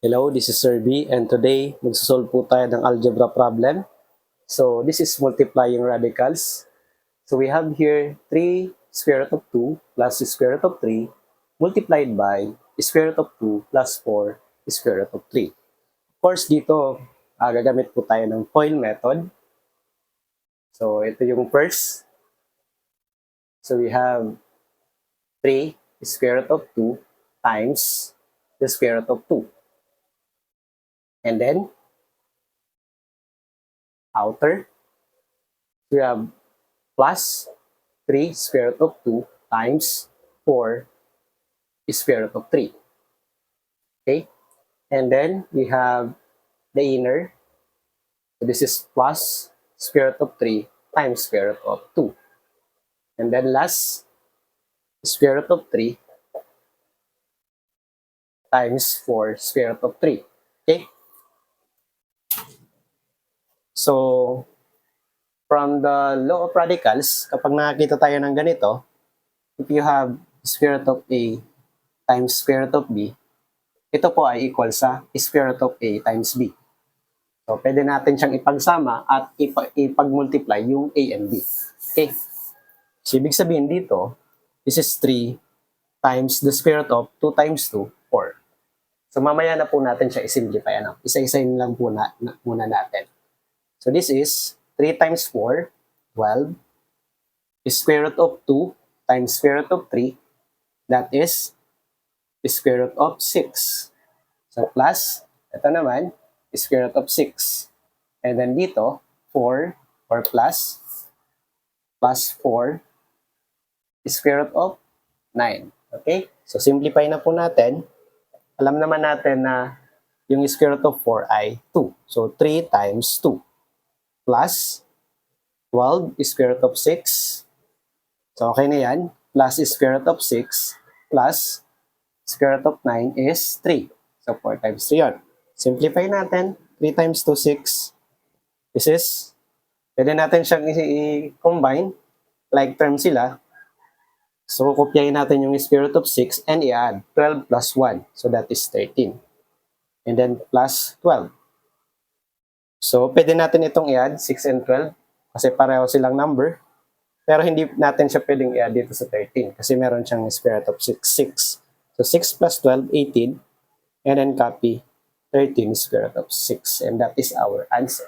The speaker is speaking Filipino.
Hello, this is Sir B, and today magsosolve po tayo ng algebra problem. So this is multiplying radicals. So we have here 3 square root of 2 plus square root of 3 multiplied by square root of 2 plus 4 square root of 3. Of course, dito gagamit po tayo ng FOIL method. So ito yung first. So we have 3 square root of 2 times the square root of 2. And then, outer, we have plus 3 square root of 2 times 4 square root of 3. Okay? And then, we have the inner. So this is plus square root of 3 times square root of 2. And then last, square root of 3 times 4 square root of 3. Okay? So, from the law of radicals, kapag nakakita tayo ng ganito, if you have square root of A times square root of B, ito po ay equal sa square root of A times B. So, pwede natin siyang ipagsama at ipag-multiply yung A and B. Okay? So, ibig sabihin dito, this is 3 times the square root of 2 times 2, 4. So, mamaya na po natin siya isimplify. Isa-isayin lang po muna natin. So, this is 3 times 4, 12, square root of 2 times square root of 3, that is square root of 6. So, plus, ito naman, square root of 6. And then dito, 4 or plus 4, square root of 9. Okay? So, simplify na po natin. Alam naman natin na yung square root of 4 ay 2. So, 3 times 2 plus 12 square root of 6. So, okay na yan. Plus square root of 6 plus square root of 9 is 3. So, 4 times 3 yun. Simplify natin. 3 times 2, 6. This is, pwede natin siyang i-combine. Like term sila. So, kopyahin natin yung square root of 6 and i-add 12 plus 1. So, that is 13. And then, plus 12. So, pwede natin itong i-add 6 and 12 kasi pareho silang number. Pero hindi natin siya pwedeng i-add dito sa 13 kasi meron siyang square root of 6. So, 6 plus 12, 18. And then copy 13 square root of 6. And that is our answer.